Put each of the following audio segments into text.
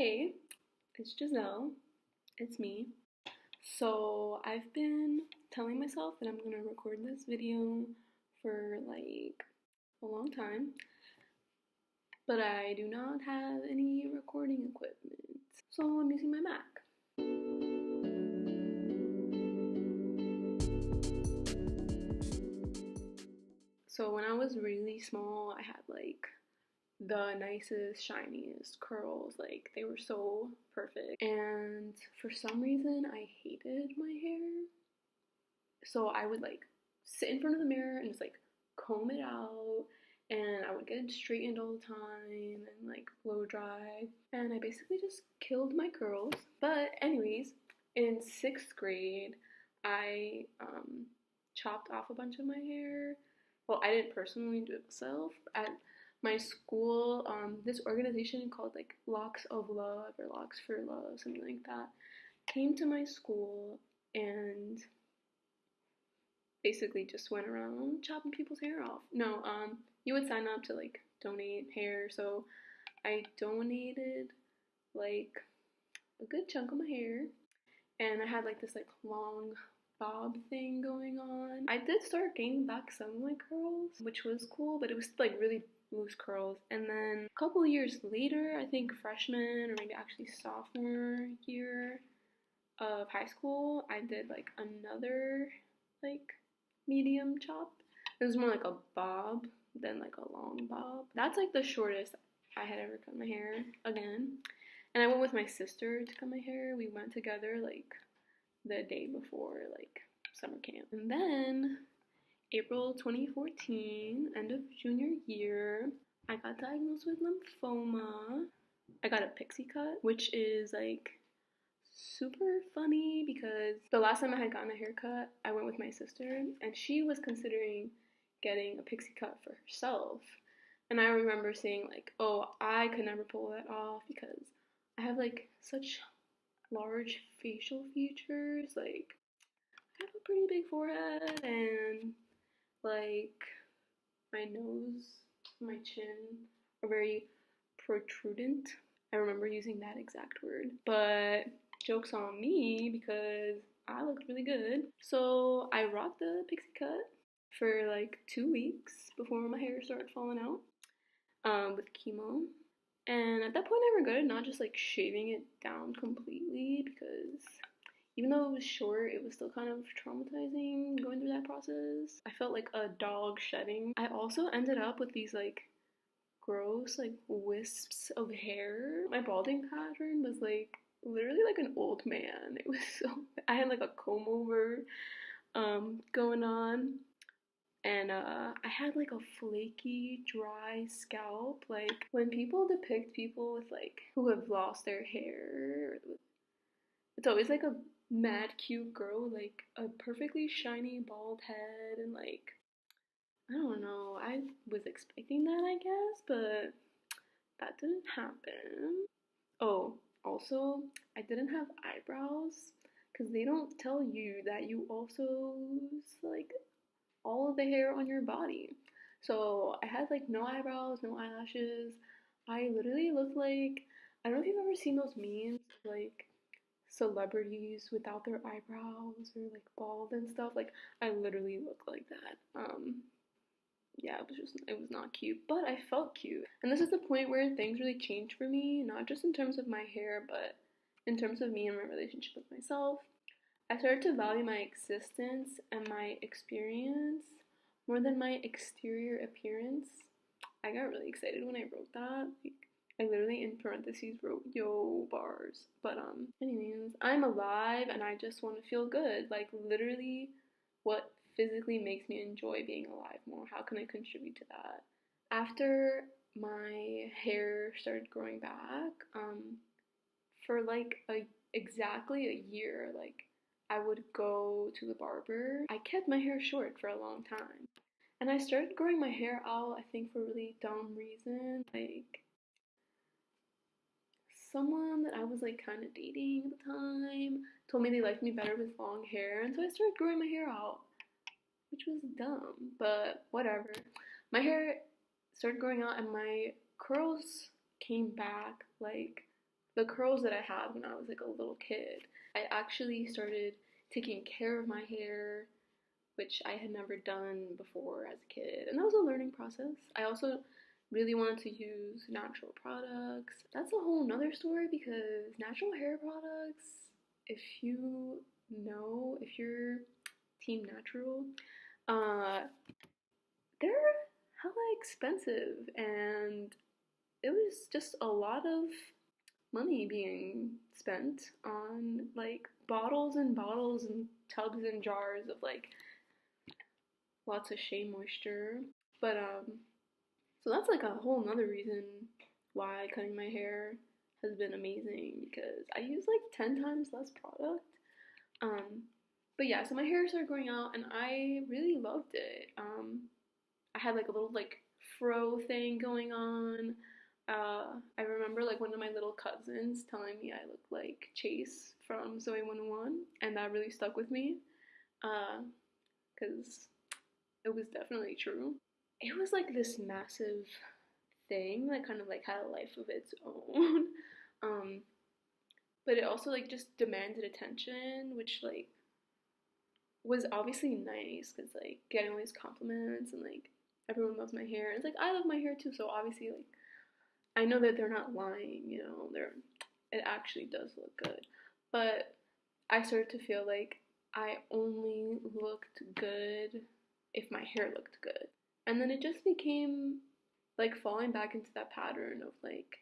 Hey, it's Giselle. It's me. So, I've been telling myself that I'm gonna record this video for like a long time, but I do not have any recording equipment. So, I'm using my Mac. So, when I was really small, I had like the nicest, shiniest curls. Like, they were so perfect. And for some reason, I hated my hair. So I would like sit in front of the mirror and just like comb it out, and I would get it straightened all the time and like blow dry, and I basically just killed my curls. But anyways, in 6th grade, I chopped off a bunch of my hair. Well, I didn't personally do it myself. At my school, this organization called like Locks of Love or Locks for Love, something like that, came to my school and basically just went around chopping people's hair off. No, you would sign up to like donate hair. So I donated like a good chunk of my hair, and I had like this like long bob thing going on. I did start gaining back some of my curls, which was cool, but it was like really loose curls. And then a couple of years later, I think freshman or maybe actually sophomore year of high school, I did like another like medium chop. It was more like a bob than like a long bob. That's like the shortest I had ever cut my hair again. And I went with my sister to cut my hair. We went together like the day before like summer camp. And then April 2014, end of junior year, I got diagnosed with lymphoma. I got a pixie cut, which is like super funny because the last time I had gotten a haircut, I went with my sister and she was considering getting a pixie cut for herself. And I remember saying like, oh, I could never pull that off because I have like such large facial features. Like, I have a pretty big forehead and like my nose, my chin are very protrudent. I remember using that exact word. But joke's on me because I looked really good. So I rocked the pixie cut for like 2 weeks before my hair started falling out with chemo. And at that point I regretted not just like shaving it down completely, because even though it was short, it was still kind of traumatizing going through that process. I felt like a dog shedding. I also ended up with these like gross like wisps of hair. My balding pattern was like literally like an old man. It was so I had like a comb over going on, and I had like a flaky dry scalp. Like when people depict people with like who have lost their hair, it's always like a mad cute girl with like a perfectly shiny bald head, and like I don't know, I was expecting that, I guess, but that didn't happen. Oh, also, I didn't have eyebrows because they don't tell you that you also lose like all of the hair on your body. So I had like no eyebrows, no eyelashes. I literally looked like, I don't know if you've ever seen those memes of, like celebrities without their eyebrows or like bald and stuff. Like I literally look like that. Yeah, it was not cute, but I felt cute. And this is the point where things really changed for me, not just in terms of my hair, but in terms of me and my relationship with myself. I started to value my existence and my experience more than my exterior appearance. I got really excited when I wrote that. Like, I literally in parentheses wrote yo bars. But anyways, I'm alive and I just want to feel good. Like literally what physically makes me enjoy being alive more. How can I contribute to that? After my hair started growing back, for like exactly a year, like I would go to the barber. I kept my hair short for a long time. And I started growing my hair out, I think, for a really dumb reason. Like, someone that I was like kind of dating at the time told me they liked me better with long hair, and so I started growing my hair out, which was dumb, but whatever. My hair started growing out and my curls came back like the curls that I had when I was like a little kid. I actually started taking care of my hair, which I had never done before as a kid. And that was a learning process. I also really wanted to use natural products. That's a whole nother story because natural hair products, if you know, if you're team natural, uh, they're hella expensive, and it was just a lot of money being spent on like bottles and bottles and tubs and jars of like lots of shea moisture. But so that's like a whole nother reason why cutting my hair has been amazing, because I use like 10 times less product. Um, but yeah, so my hair started growing out and I really loved it. I had like a little like fro thing going on. I remember like one of my little cousins telling me I looked like Chase from Zoe 101, and that really stuck with me because it was definitely true. It was like this massive thing that kind of like had a life of its own. um, but it also like just demanded attention, which like was obviously nice because like getting all these compliments and like everyone loves my hair. And it's like I love my hair too, so obviously like I know that they're not lying, you know, it actually does look good. But I started to feel like I only looked good if my hair looked good. And then it just became like falling back into that pattern of like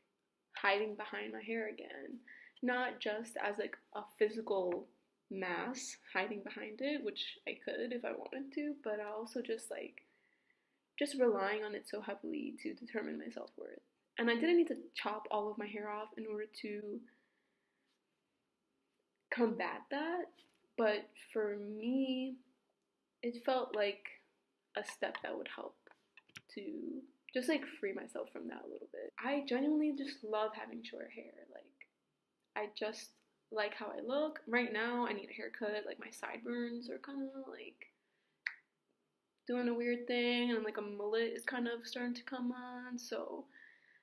hiding behind my hair again. Not just as like a physical mass hiding behind it, which I could if I wanted to, but also just relying on it so heavily to determine my self-worth. And I didn't need to chop all of my hair off in order to combat that, but for me, it felt like a step that would help to just like free myself from that a little bit. I genuinely just love having short hair. Like, I just like how I look. Right now, I need a haircut. Like, my sideburns are kind of like doing a weird thing, and like a mullet is kind of starting to come on, so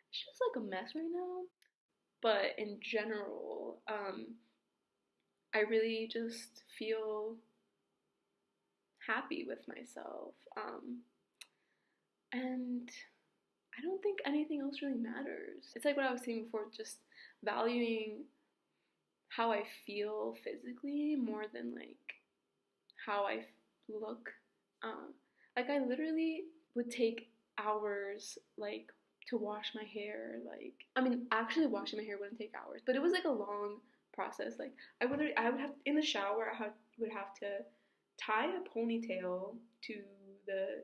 it's just like a mess right now. But in general, I really just feel happy with myself. And I don't think anything else really matters. It's like what I was saying before, just valuing how I feel physically more than like how I look. Like I literally would take hours like to wash my hair. Like I mean, actually washing my hair wouldn't take hours, but it was like a long process. Like I would have in the shower. Would have to tie a ponytail to the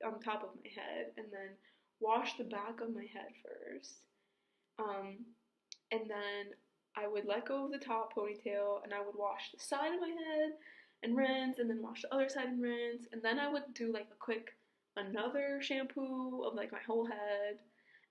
on top of my head and then wash the back of my head first. And then I would let go of the top ponytail and I would wash the side of my head and rinse, and then wash the other side and rinse, and then I would do like a quick another shampoo of like my whole head,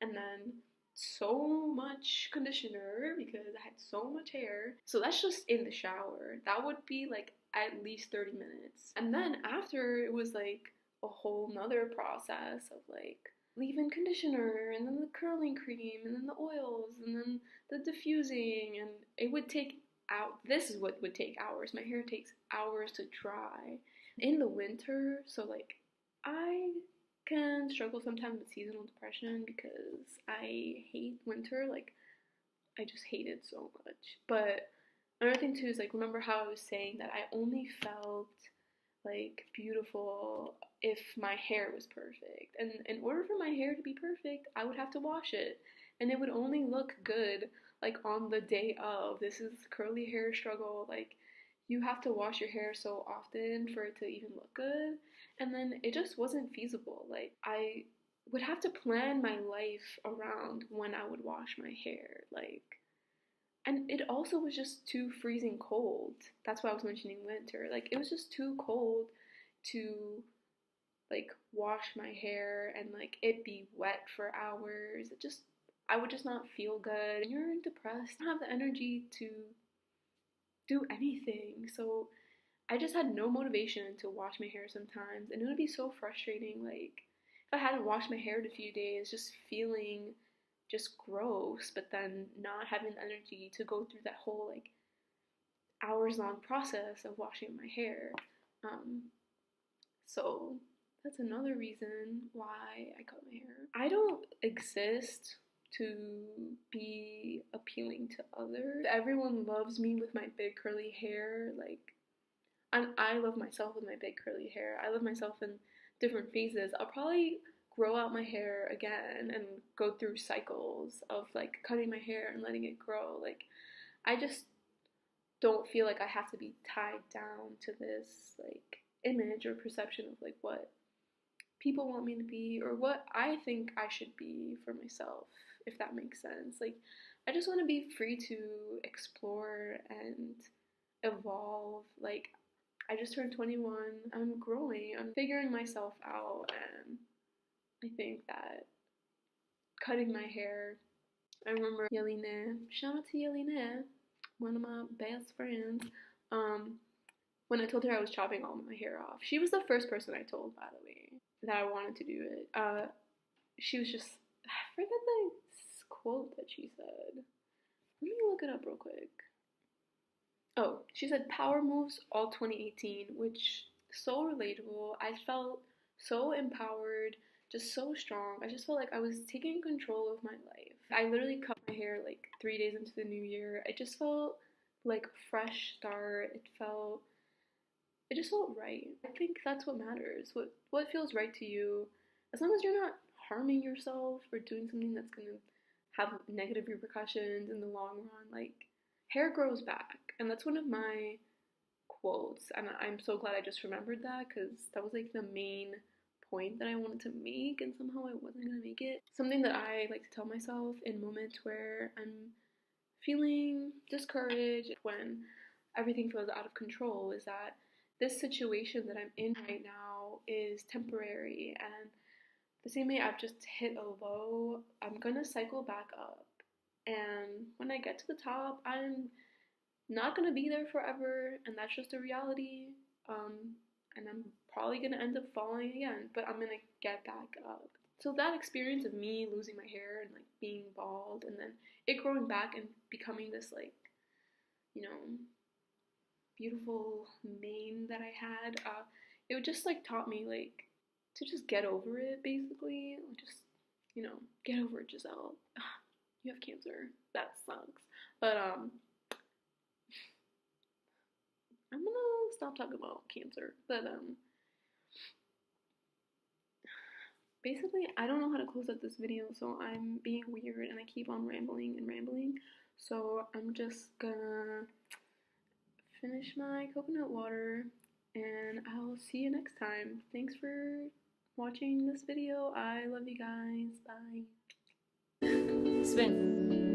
and then so much conditioner because I had so much hair. So that's just in the shower. That would be like at least 30 minutes. And then after, it was like a whole nother process of like leave-in conditioner and then the curling cream and then the oils and then the diffusing, and it would take out. This is what would take hours. My hair takes hours to dry in the winter, so like I can struggle sometimes with seasonal depression because I hate winter. Like I just hate it so much. But another thing too is like, remember how I was saying that I only felt like beautiful if my hair was perfect, and in order for my hair to be perfect I would have to wash it, and it would only look good like on the day of. This is curly hair struggle. Like you have to wash your hair so often for it to even look good, and then it just wasn't feasible. Like I would have to plan my life around when I would wash my hair. Like, and it also was just too freezing cold. That's why I was mentioning winter. Like it was just too cold to like wash my hair and like it be wet for hours. I would just not feel good. And you're depressed, you don't have the energy to do anything. So I just had no motivation to wash my hair sometimes, and it would be so frustrating. Like if I hadn't washed my hair in a few days, just feeling just gross, but then not having the energy to go through that whole like hours long process of washing my hair. Um, so that's another reason why I cut my hair. I don't exist to be appealing to others. Everyone loves me with my big curly hair. Like, I love myself with my big curly hair. I love myself in different phases. I'll probably grow out my hair again and go through cycles of like cutting my hair and letting it grow. Like, I just don't feel like I have to be tied down to this like image or perception of like what people want me to be or what I think I should be for myself, if that makes sense. Like, I just want to be free to explore and evolve. Like, I just turned 21. I'm growing. I'm figuring myself out, and I think that cutting my hair, I remember Yelena, shout out to Yelena, one of my best friends, when I told her I was chopping all my hair off. She was the first person I told, by the way, that I wanted to do it. She was just, I forget the quote that she said. Let me look it up real quick. Oh, she said power moves all 2018, which so relatable. I felt so empowered, just so strong. I just felt like I was taking control of my life. I literally cut my hair like 3 days into the new year. It just felt like a fresh start. It just felt right. I think that's what matters. What feels right to you, as long as you're not harming yourself or doing something that's gonna have negative repercussions in the long run. Like, hair grows back, and that's one of my quotes, and I'm so glad I just remembered that, because that was like the main point that I wanted to make, and somehow I wasn't gonna make it. Something that I like to tell myself in moments where I'm feeling discouraged, when everything feels out of control, is that this situation that I'm in right now is temporary, and the same way I've just hit a low, I'm gonna cycle back up. And when I get to the top, I'm not gonna be there forever, and that's just a reality. And I'm probably gonna end up falling again, but I'm gonna get back up. So that experience of me losing my hair and like being bald, and then it growing back and becoming this like, you know, beautiful mane that I had, it just like taught me like to just get over it, basically. Just, get over it, Giselle. You have cancer. That sucks. But I'm gonna stop talking about cancer. But basically, I don't know how to close out this video, so I'm being weird and I keep on rambling and rambling. So I'm just gonna finish my coconut water, and I'll see you next time. Thanks for watching this video. I love you guys. Bye. Spin.